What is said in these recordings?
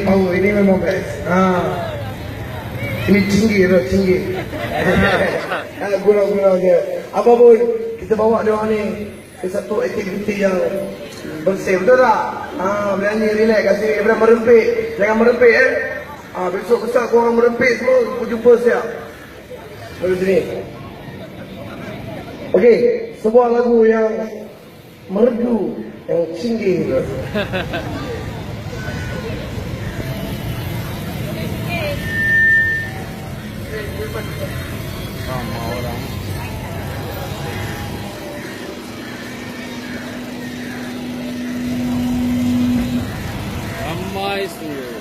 Power ini memang best. Ini tinggi tu, tinggi. Guna-guna dia. Apa pun kita bawa dia orang ni ke satu aktiviti yang bersih, betul tak? Berani relax kat sini, daripada merempik. Jangan merempik besok besar korang merempik semua, aku jumpa siap. Mari sini. Okey, sebuah lagu yang merdu, yang tinggi tu. Sama orang. Ramai semua.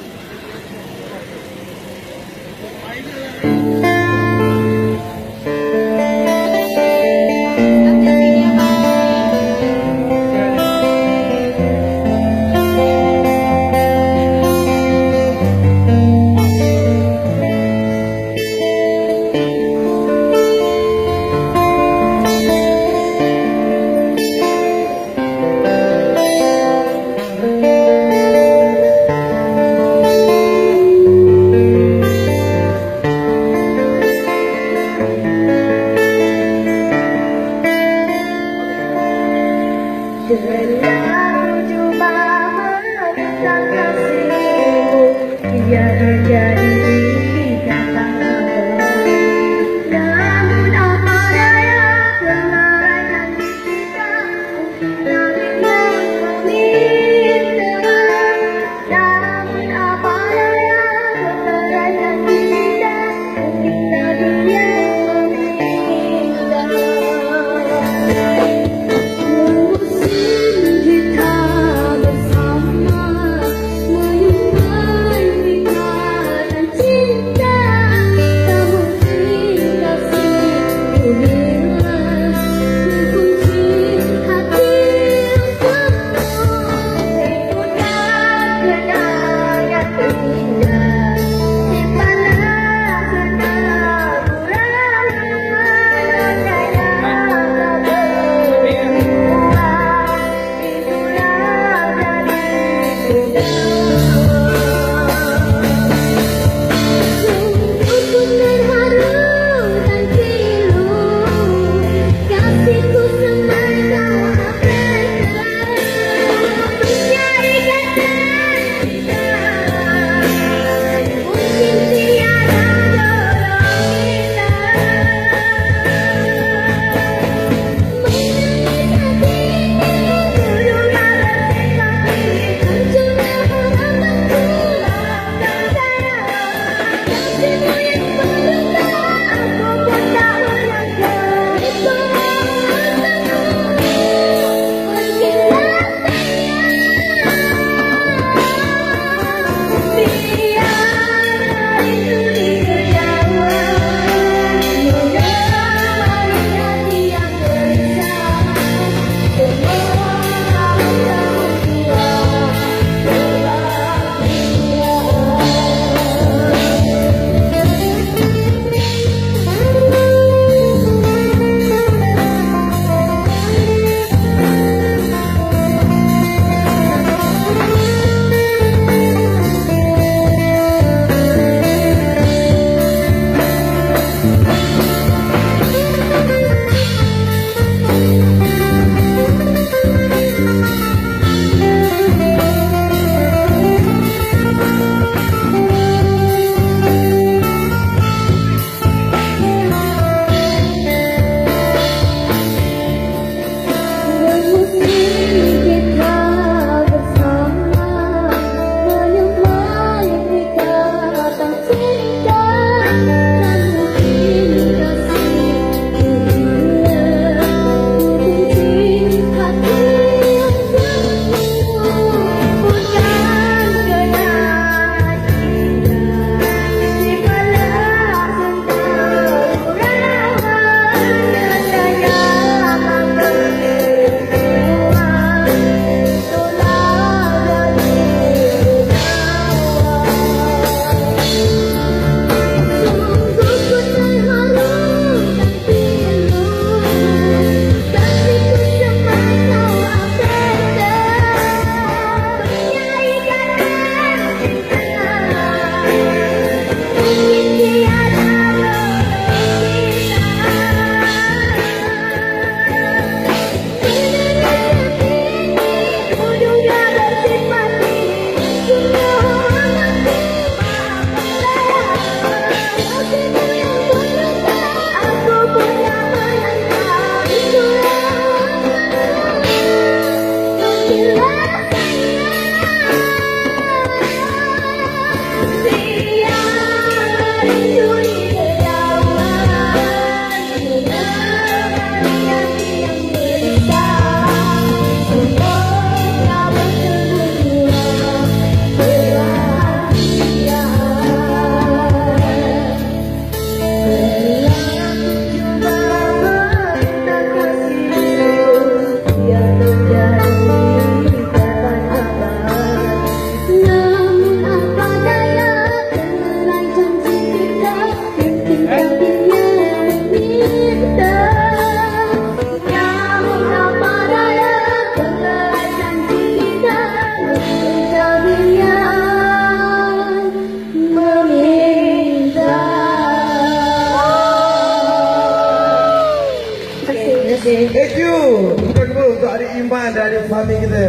adik Iman dan adik Fahmi kita.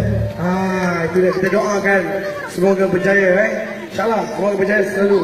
Itu dia, kita doakan semoga berjaya. InsyaAllah semoga berjaya selalu.